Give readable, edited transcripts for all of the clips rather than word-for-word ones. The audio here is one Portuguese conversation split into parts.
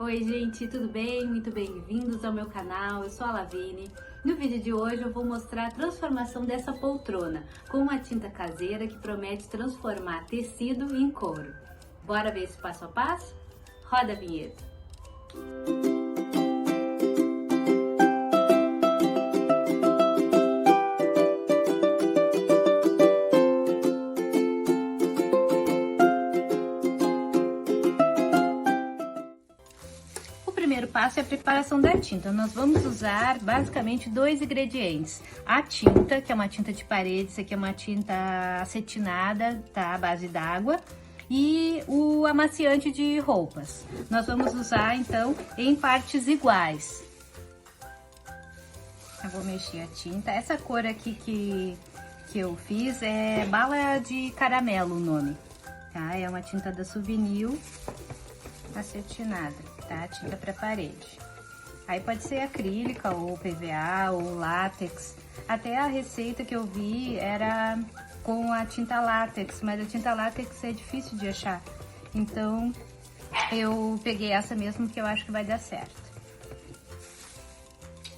Oi gente, tudo bem? Muito bem-vindos ao meu canal, eu sou a Lavine. No vídeo de hoje eu vou mostrar a transformação dessa poltrona com uma tinta caseira que promete transformar tecido em couro. Bora ver esse passo a passo? Roda a vinheta! O primeiro passo é a preparação da tinta. Nós vamos usar basicamente dois ingredientes. A tinta, que é uma tinta de parede, isso aqui é uma tinta acetinada, tá? À base d'água. E o amaciante de roupas. Nós vamos usar então em partes iguais. Eu vou mexer a tinta. Essa cor aqui que eu fiz é bala de caramelo o nome, tá? É uma tinta da Souvenir acetinada, tá? Tinta para parede. Aí pode ser acrílica ou PVA ou látex. Até a receita que eu vi era com a tinta látex, mas a tinta látex é difícil de achar. Então eu peguei essa mesmo que eu acho que vai dar certo.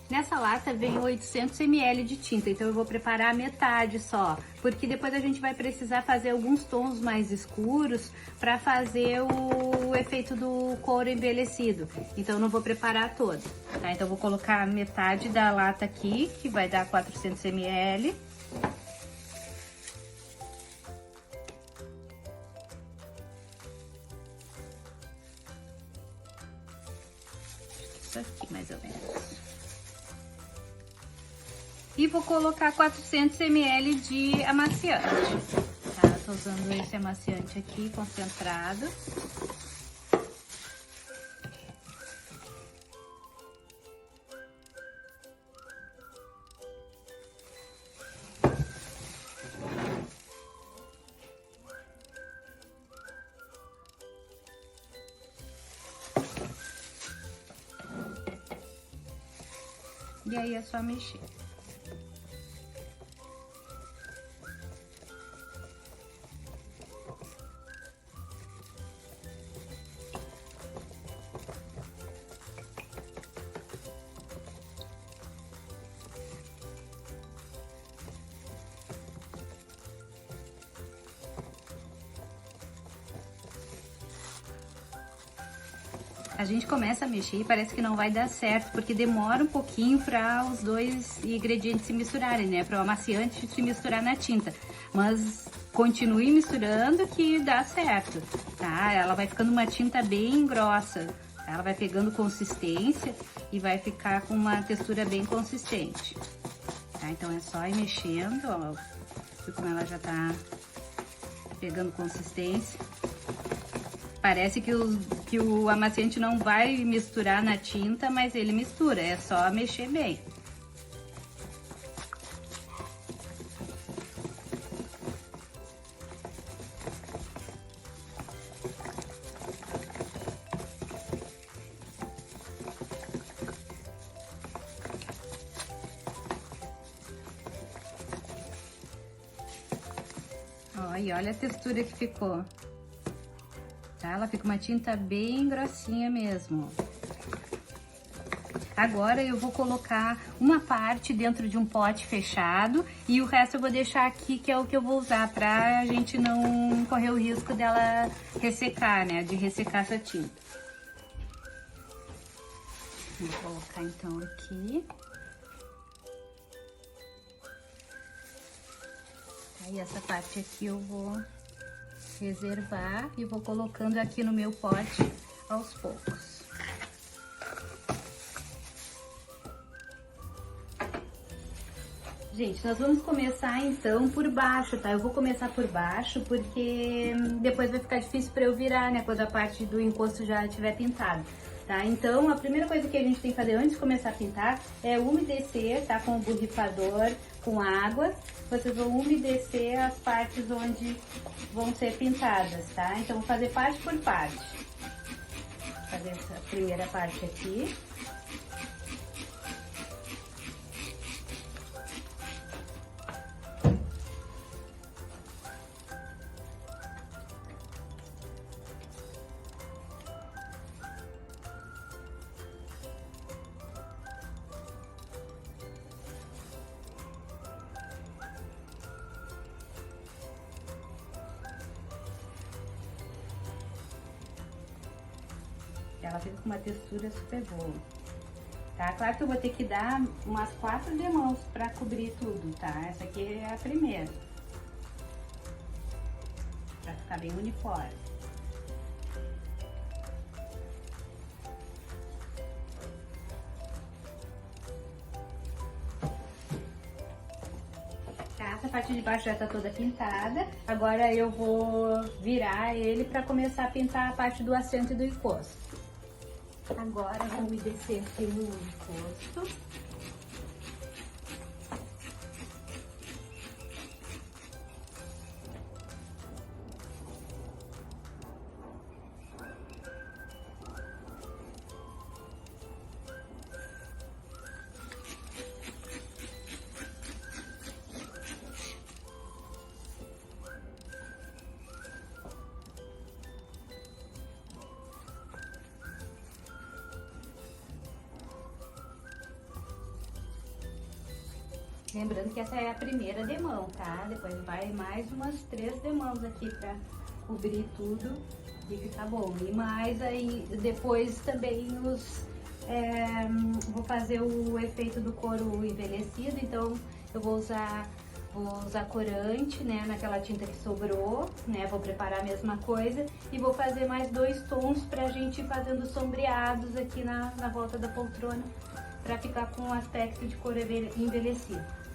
Nessa lata vem 800 ml de tinta, então eu vou preparar a metade só, porque depois a gente vai precisar fazer alguns tons mais escuros para fazer o efeito do couro envelhecido. Então eu não vou preparar toda, tá? Então eu vou colocar metade da lata aqui, que vai dar 400 ml. Isso aqui mais ou menos. E vou colocar 400 ml de amaciante, tá? Tô usando esse amaciante aqui concentrado. E aí é só mexer. A gente começa a mexer e parece que não vai dar certo, porque demora um pouquinho para os dois ingredientes se misturarem, né? Para o amaciante se misturar na tinta. Mas continue misturando que dá certo, tá? Ela vai ficando uma tinta bem grossa, tá? Ela vai pegando consistência e vai ficar com uma textura bem consistente, tá? Então é só ir mexendo, ó. Viu como ela já tá pegando consistência? Parece que o amaciante não vai misturar na tinta, mas ele mistura, é só mexer bem. Ó, e olha a textura que ficou. Ela fica uma tinta bem grossinha mesmo. Agora eu vou colocar uma parte dentro de um pote fechado e o resto eu vou deixar aqui, que é o que eu vou usar pra gente não correr o risco dela ressecar, né? De ressecar essa tinta. Vou colocar então aqui. Aí essa parte aqui eu vou reservar e vou colocando aqui no meu pote aos poucos. Gente, nós vamos começar então por baixo, tá? Eu vou começar por baixo porque depois vai ficar difícil para eu virar, né? Quando a parte do encosto já estiver pintada, tá? Então, a primeira coisa que a gente tem que fazer antes de começar a pintar é umedecer, tá? Com o borrifador, com água. Vocês vão umedecer as partes onde vão ser pintadas, tá? Então, vou fazer parte por parte. Vou fazer essa primeira parte aqui. que ela fica com uma textura super boa. Tá? Claro que eu vou ter que dar umas 4 demãos para cobrir tudo, tá? Essa aqui é a primeira. Pra ficar bem uniforme. Tá? Essa parte de baixo já tá toda pintada. Agora eu vou virar ele para começar a pintar a parte do assento e do encosto. Agora vou me descer aqui no encosto. Lembrando que essa é a primeira demão, tá? Depois vai mais umas 3 demãos aqui pra cobrir tudo e ficar bom. E mais aí, depois também vou fazer o efeito do couro envelhecido, então eu vou usar corante, né, naquela tinta que sobrou, né? Vou preparar a mesma coisa e vou fazer mais 2 tons pra gente ir fazendo sombreados aqui na volta da poltrona, pra ficar com um aspecto de couro envelhecido.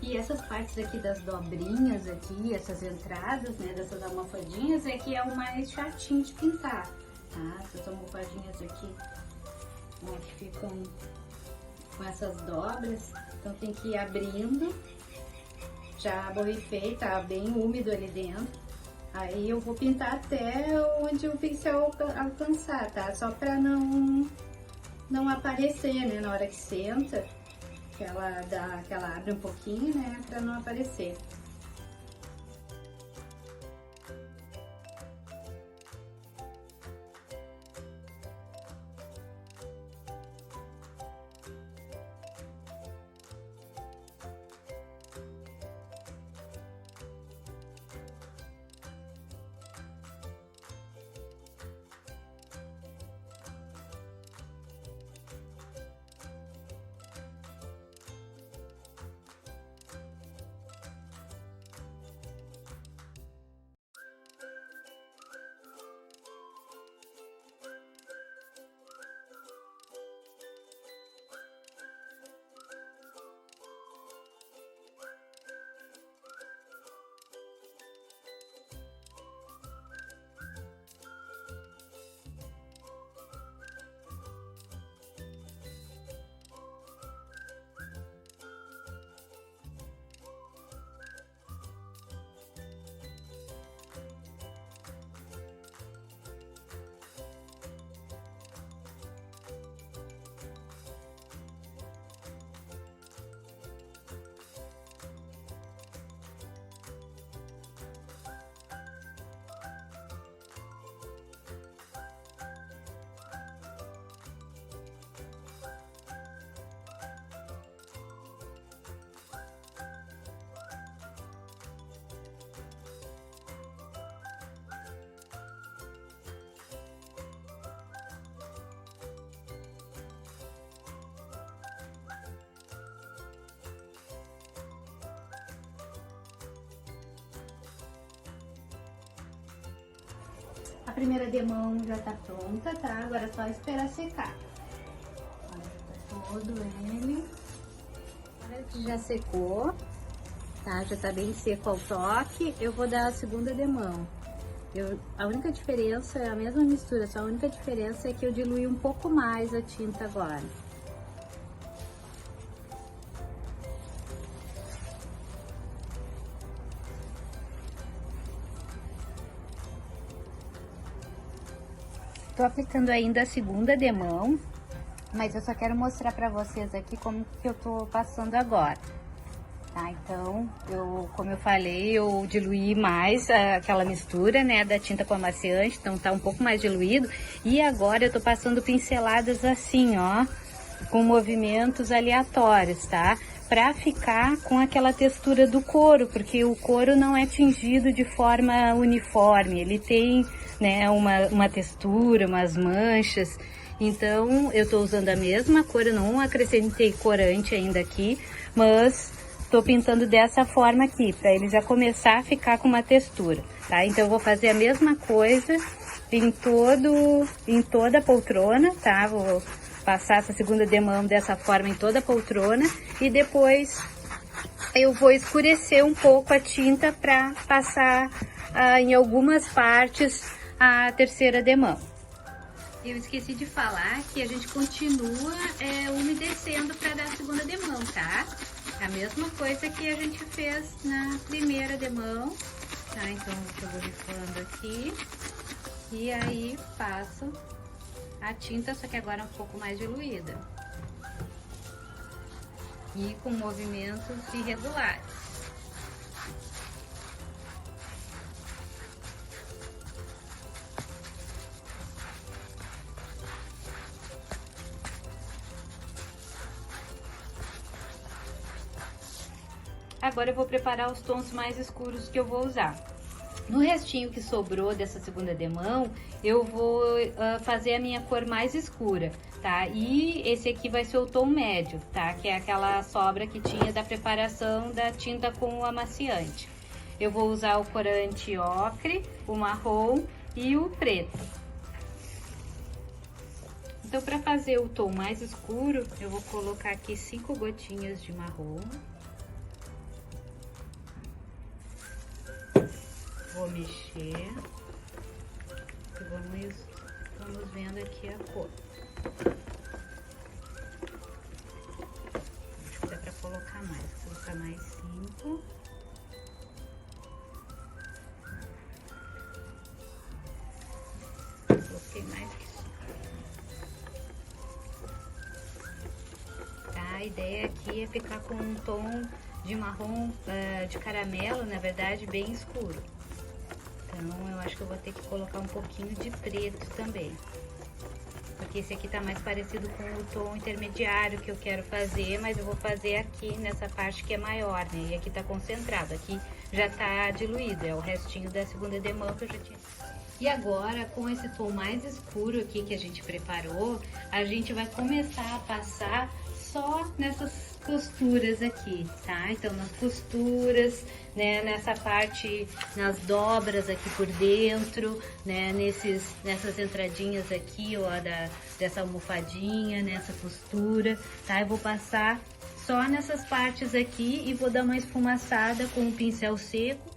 E essas partes aqui das dobrinhas aqui, essas entradas, né, dessas almofadinhas, é que é o mais chatinho de pintar, tá? Essas almofadinhas aqui, né, que ficam com essas dobras, então tem que ir abrindo. Já borrifei, tá bem úmido ali dentro. Aí eu vou pintar até onde o pincel alcançar, tá? Só pra não aparecer, né, na hora que senta. Que ela abre um pouquinho, né, pra não aparecer. primeira demão já tá pronta, tá? Agora é só esperar secar. Olha, tá todo ele. Agora que já secou, tá? Já tá bem seco ao toque, eu vou dar a segunda demão. A única diferença é a mesma mistura, só a única diferença é que eu diluí um pouco mais a tinta agora. Tô aplicando ainda a segunda demão, mas eu só quero mostrar pra vocês aqui como que eu tô passando agora. Tá, então, como eu falei, eu diluí mais aquela mistura, né, da tinta com amaciante, então tá um pouco mais diluído. E agora eu tô passando pinceladas assim, ó, com movimentos aleatórios, tá? Pra ficar com aquela textura do couro, porque o couro não é tingido de forma uniforme, ele tem, né, uma textura, umas manchas. Então, eu tô usando a mesma cor, eu não acrescentei corante ainda aqui, mas tô pintando dessa forma aqui, para ele já começar a ficar com uma textura, tá? Então eu vou fazer a mesma coisa em toda a poltrona, tá? Vou passar essa segunda demão dessa forma em toda a poltrona e depois eu vou escurecer um pouco a tinta para passar em algumas partes a terceira demão. Eu esqueci de falar que a gente continua umedecendo para dar a segunda demão, tá? A mesma coisa que a gente fez na primeira demão, tá? Então, eu vou rifando aqui e aí passo a tinta, só que agora um pouco mais diluída e com movimentos irregulares. Agora eu vou preparar os tons mais escuros que eu vou usar. No restinho que sobrou dessa segunda demão, eu vou fazer a minha cor mais escura, tá? E esse aqui vai ser o tom médio, tá? Que é aquela sobra que tinha da preparação da tinta com o amaciante. Eu vou usar o corante ocre, o marrom e o preto. Então, para fazer o tom mais escuro, eu vou colocar aqui 5 gotinhas de marrom. Vou mexer e vamos vendo aqui a cor. Acho que dá pra colocar mais, vou colocar mais 5. Coloquei mais que isso. Tá, a ideia aqui é ficar com um tom de marrom, de caramelo, na verdade, bem escuro. Então, eu acho que eu vou ter que colocar um pouquinho de preto também. Porque esse aqui tá mais parecido com o tom intermediário que eu quero fazer, mas eu vou fazer aqui nessa parte que é maior, né? E aqui tá concentrado, aqui já tá diluído, é o restinho da segunda demão que eu já tinha. E agora, com esse tom mais escuro aqui que a gente preparou, a gente vai começar a passar só nessas costuras aqui, tá? Então, nas costuras, né, nessa parte, nas dobras aqui por dentro, né, nessas entradinhas aqui, ó, dessa almofadinha, nessa costura, tá? Eu vou passar só nessas partes aqui e vou dar uma esfumaçada com o pincel seco.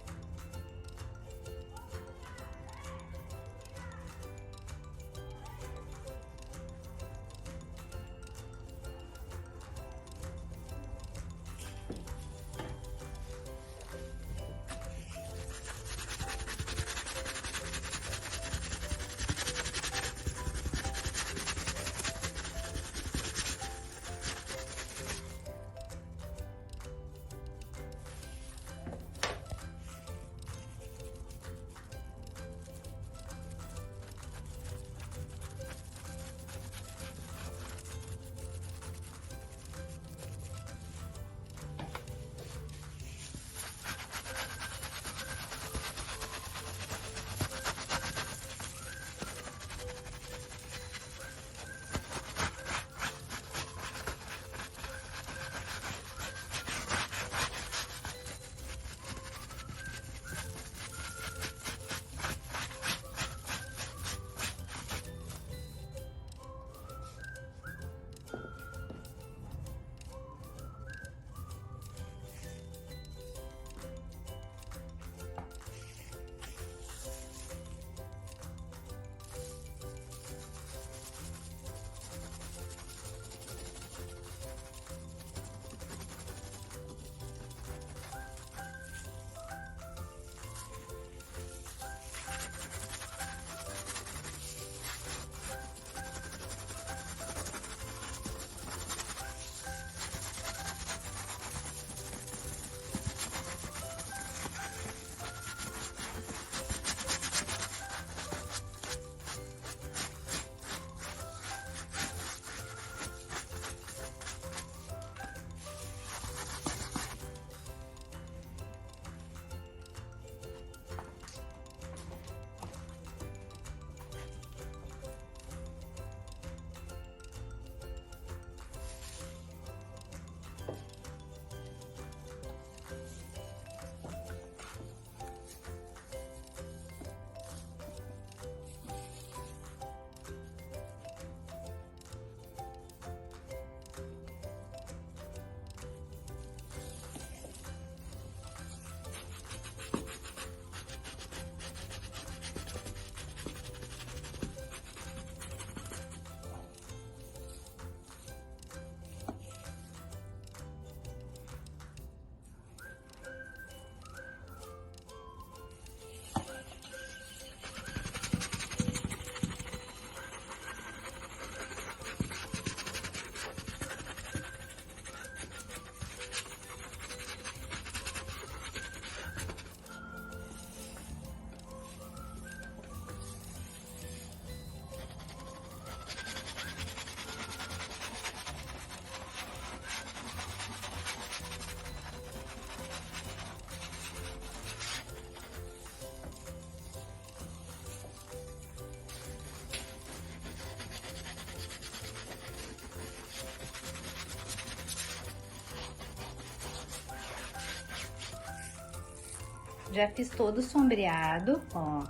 Já fiz todo o sombreado, ó.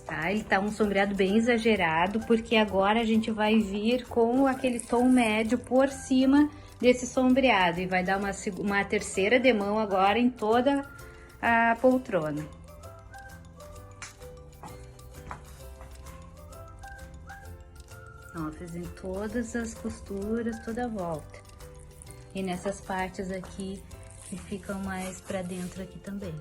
Tá? Ele tá um sombreado bem exagerado, porque agora a gente vai vir com aquele tom médio por cima desse sombreado. E vai dar uma terceira demão agora em toda a poltrona. Ó, fiz em todas as costuras, toda a volta. E nessas partes aqui que ficam mais pra dentro aqui também.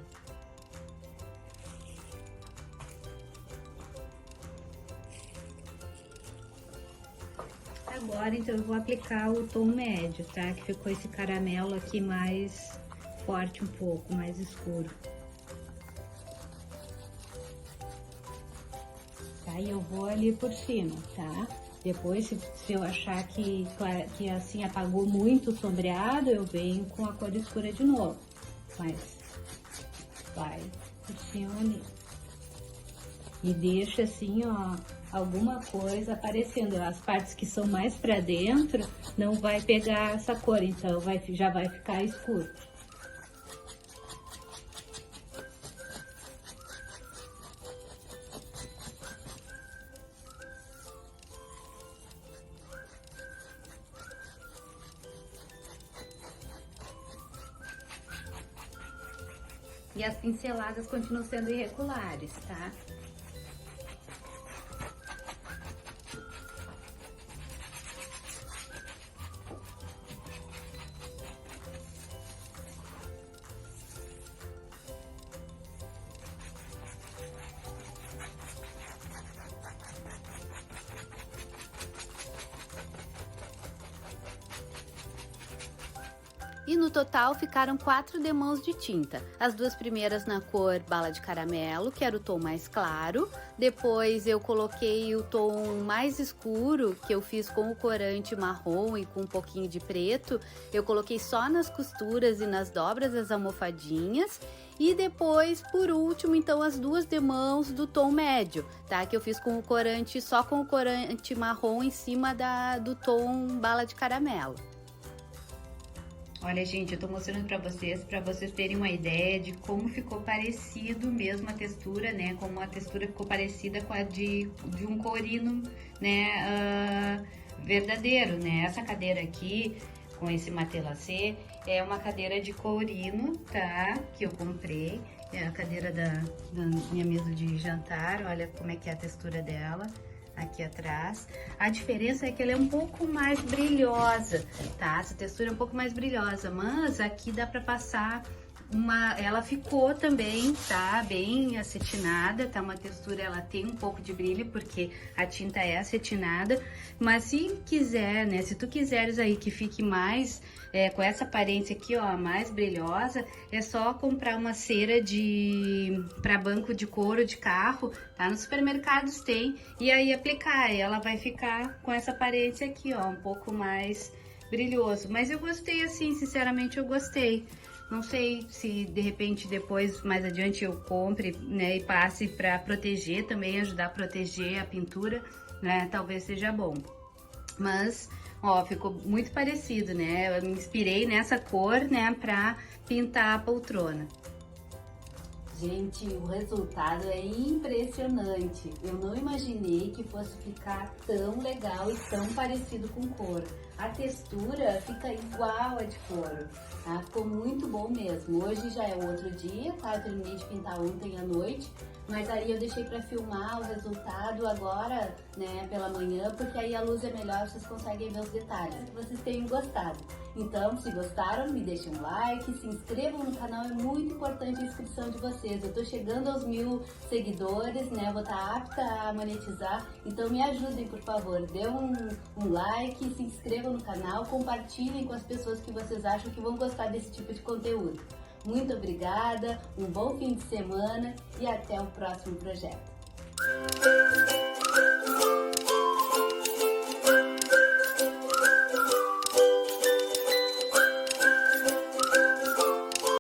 Agora, então, eu vou aplicar o tom médio, tá? Que ficou esse caramelo aqui mais forte um pouco, mais escuro. Tá? E eu vou ali por cima, tá? Depois, se eu achar que assim apagou muito o sombreado, eu venho com a cor escura de novo. Mas vai por cima ali. E deixa assim, ó, alguma coisa aparecendo. As partes que são mais pra dentro não vai pegar essa cor, então já vai ficar escuro. E as pinceladas continuam sendo irregulares, tá? E no total ficaram 4 demãos de tinta. As duas primeiras na cor bala de caramelo, que era o tom mais claro. Depois eu coloquei o tom mais escuro, que eu fiz com o corante marrom e com um pouquinho de preto. Eu coloquei só nas costuras e nas dobras das almofadinhas. E depois, por último, então, as duas demãos do tom médio, tá? Que eu fiz com o corante, só com o corante marrom em cima do tom bala de caramelo. Olha, gente, eu tô mostrando pra vocês terem uma ideia de como ficou parecido mesmo a textura, né? Como a textura ficou parecida com a de um corino, né? Verdadeiro, né? Essa cadeira aqui, com esse matelacê, é uma cadeira de corino, tá? Que eu comprei. É a cadeira da minha mesa de jantar, olha como é que é a textura dela. Aqui atrás. A diferença é que ela é um pouco mais brilhosa, tá? Essa textura é um pouco mais brilhosa, mas aqui dá pra passar ela ficou também, tá? Bem acetinada, tá? Uma textura, ela tem um pouco de brilho, porque a tinta é acetinada, mas se quiser, né? Se tu quiseres aí que fique mais, com essa aparência aqui, ó, mais brilhosa, é só comprar uma cera pra banco de couro de carro, tá? Nos supermercados tem, e aí aplicar, e ela vai ficar com essa aparência aqui, ó, um pouco mais brilhoso. Mas eu gostei assim, sinceramente eu gostei. Não sei se de repente depois, mais adiante, eu compre, né, e passe para proteger também, ajudar a proteger a pintura, né, talvez seja bom. Mas, ó, ficou muito parecido, né, eu me inspirei nessa cor, né, pra pintar a poltrona. Gente, o resultado é impressionante. Eu não imaginei que fosse ficar tão legal e tão parecido com couro. A textura fica igual a de couro, tá? Ficou muito bom mesmo. Hoje já é outro dia, tá? Eu terminei de pintar ontem à noite, mas aí eu deixei pra filmar o resultado agora, né, pela manhã, porque aí a luz é melhor, vocês conseguem ver os detalhes. Que vocês tenham gostado. Então, se gostaram, me deixem um like, se inscrevam no canal, é muito importante a inscrição de vocês. Eu tô chegando aos 1000 seguidores, né? Eu vou estar apta a monetizar, então me ajudem, por favor. Dê um like, se inscrevam no canal, compartilhem com as pessoas que vocês acham que vão gostar desse tipo de conteúdo. Muito obrigada, um bom fim de semana e até o próximo projeto.